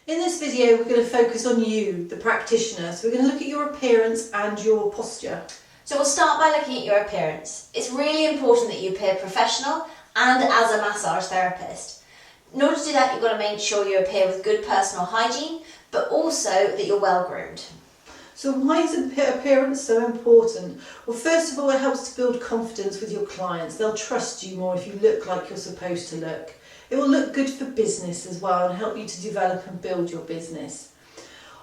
In this video we're going to focus on you, the practitioner, so we're going to look at your appearance and your posture. So we'll start by looking at your appearance. It's really important that you appear professional and as a massage therapist. In order to do that, you've got to make sure you appear with good personal hygiene, but also that you're well groomed. So why is appearance so important? Well, first of all, it helps to build confidence with your clients. They'll trust you more if you look like you're supposed to look. It will look good for business as well and help you to develop and build your business.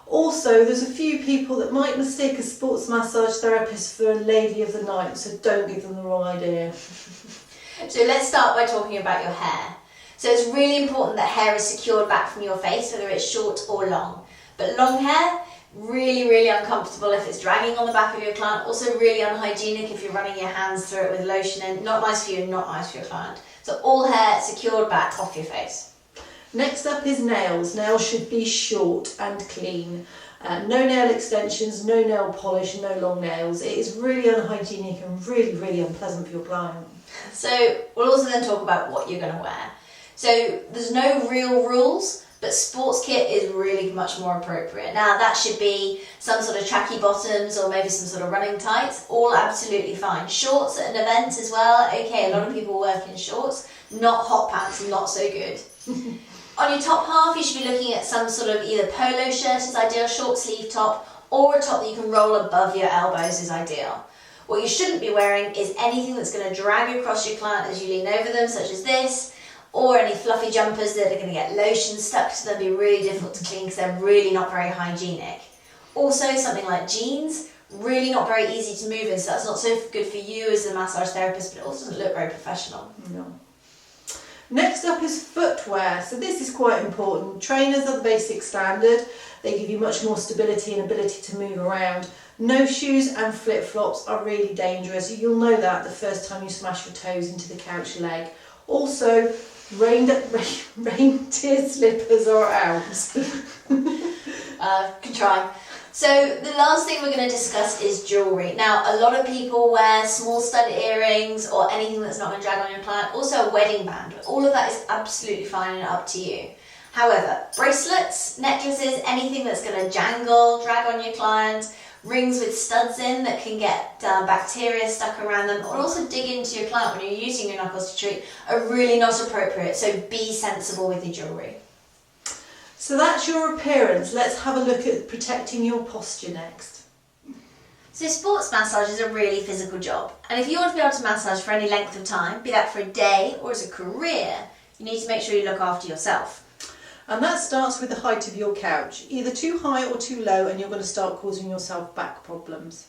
Also, there's a few people that might mistake a sports massage therapist for a lady of the night, so don't give them the wrong idea. So let's start by talking about your hair. So it's really important that hair is secured back from your face, whether it's short or long. But long hair, really uncomfortable if it's dragging on the back of your client. Also really unhygienic if you're running your hands through it with lotion in. Not nice for you, not nice for your client. So all hair secured back off your face. Next up is nails. Nails should be short and clean. No nail extensions, no nail polish, no long nails. It is really unhygienic and really unpleasant for your client. So we'll also then talk about what you're going to wear. So there's no real rules, but sports kit is really much more appropriate. Now that should be some sort of tracky bottoms or maybe some sort of running tights, all absolutely fine. Shorts at an event as well, okay, a lot of people work in shorts. Not hot pants, not so good. On your top half, you should be looking at some sort of either polo shirt is ideal, short sleeve top, or a top that you can roll above your elbows is ideal. What you shouldn't be wearing is anything that's going to drag across your client as you lean over them, such as this, or any fluffy jumpers that are going to get lotion stuck to them, be really difficult to clean because they're really not very hygienic. Also, something like jeans, really not very easy to move in, so that's not so good for you as a massage therapist, but it also doesn't look very professional. No. Next up is footwear. So this is quite important. Trainers are the basic standard. They give you much more stability and ability to move around. No shoes and flip-flops are really dangerous. You'll know that the first time you smash your toes into the couch leg. Also, reindeer slippers are out. Can try. So the last thing we're going to discuss is jewellery. Now, a lot of people wear small stud earrings or anything that's not going to drag on your client. Also a wedding band. All of that is absolutely fine and up to you. However, bracelets, necklaces, anything that's going to jangle, drag on your client, rings with studs in that can get bacteria stuck around them, or also dig into your client when you're using your knuckles to treat, are really not appropriate. So be sensible with your jewellery. So that's your appearance. Let's have a look at protecting your posture next. So sports massage is a really physical job, and if you want to be able to massage for any length of time, be that for a day or as a career, you need to make sure you look after yourself. And that starts with the height of your couch, either too high or too low, and you're going to start causing yourself back problems.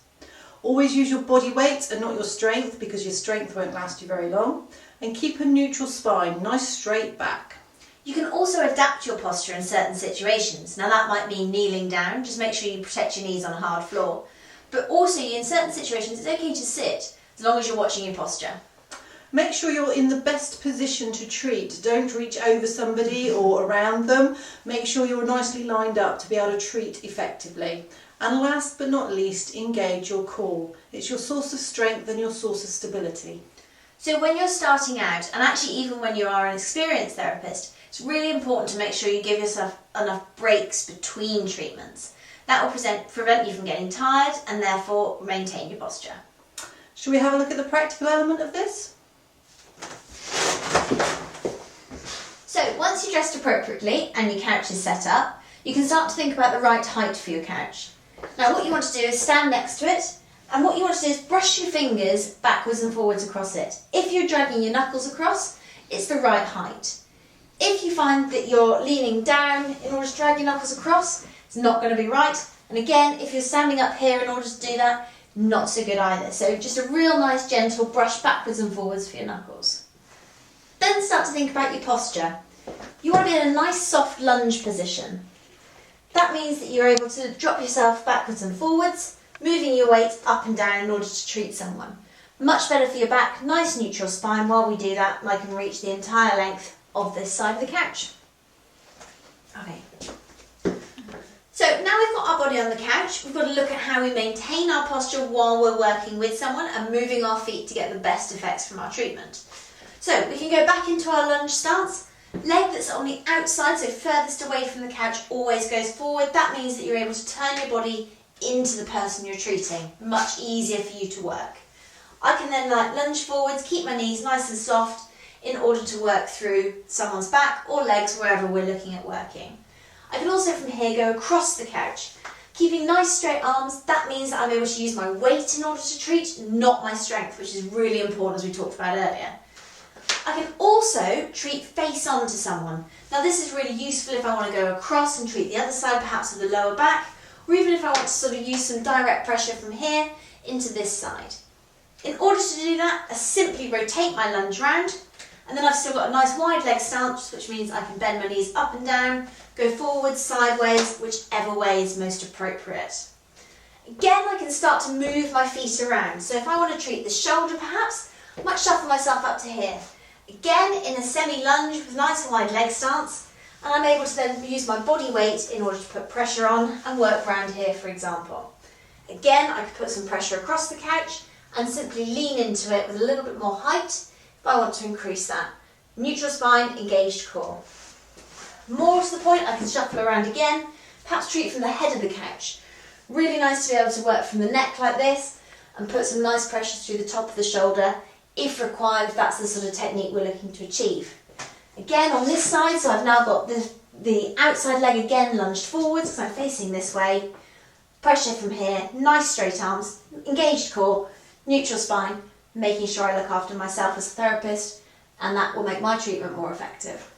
Always use your body weight and not your strength, because your strength won't last you very long. And keep a neutral spine, nice straight back. You can also adapt your posture in certain situations. Now that might mean kneeling down, just make sure you protect your knees on a hard floor. But also in certain situations it's okay to sit, as long as you're watching your posture. Make sure you're in the best position to treat. Don't reach over somebody or around them. Make sure you're nicely lined up to be able to treat effectively. And last but not least, engage your core. It's your source of strength and your source of stability. So when you're starting out, and actually even when you are an experienced therapist, it's really important to make sure you give yourself enough breaks between treatments. That will prevent you from getting tired and therefore maintain your posture. Shall we have a look at the practical element of this? So once you're dressed appropriately and your couch is set up, you can start to think about the right height for your couch. Now what you want to do is stand next to it, and what you want to do is brush your fingers backwards and forwards across it. If you're dragging your knuckles across, it's the right height. If you find that you're leaning down in order to drag your knuckles across, it's not going to be right. And again, if you're standing up here in order to do that, not so good either. So just a real nice gentle brush backwards and forwards for your knuckles. Then start to think about your posture. You want to be in a nice soft lunge position. That means that you're able to drop yourself backwards and forwards, moving your weight up and down in order to treat someone. Much better for your back, nice neutral spine while we do that, and I can reach the entire length of this side of the couch. Okay. So now we've got our body on the couch, we've got to look at how we maintain our posture while we're working with someone and moving our feet to get the best effects from our treatment. So we can go back into our lunge stance, Leg that's on the outside, so furthest away from the couch, always goes forward. That means that you're able to turn your body into the person you're treating. Much easier for you to work. I can then lunge forwards, keep my knees nice and soft in order to work through someone's back or legs, wherever we're looking at working. I can also from here go across the couch. Keeping nice straight arms, that means that I'm able to use my weight in order to treat, not my strength, which is really important as we talked about earlier. I can also treat face on to someone. Now this is really useful if I want to go across and treat the other side, perhaps of the lower back, or even if I want to sort of use some direct pressure from here into this side. In order to do that, I simply rotate my lunge round, and then I've still got a nice wide leg stance, which means I can bend my knees up and down, go forwards, sideways, whichever way is most appropriate. Again, I can start to move my feet around. So if I want to treat the shoulder perhaps, I might shuffle myself up to here. Again, in a semi-lunge with nice wide leg stance, and I'm able to then use my body weight in order to put pressure on and work round here, for example. Again, I could put some pressure across the couch and simply lean into it with a little bit more height if I want to increase that. Neutral spine, engaged core. More to the point, I can shuffle around again, perhaps treat from the head of the couch. Really nice to be able to work from the neck like this and put some nice pressure through the top of the shoulder if required, if that's the sort of technique we're looking to achieve. Again, on this side, so I've now got the outside leg again lunged forwards because I'm facing this way. Pressure from here, nice straight arms, engaged core, neutral spine, making sure I look after myself as a therapist, and that will make my treatment more effective.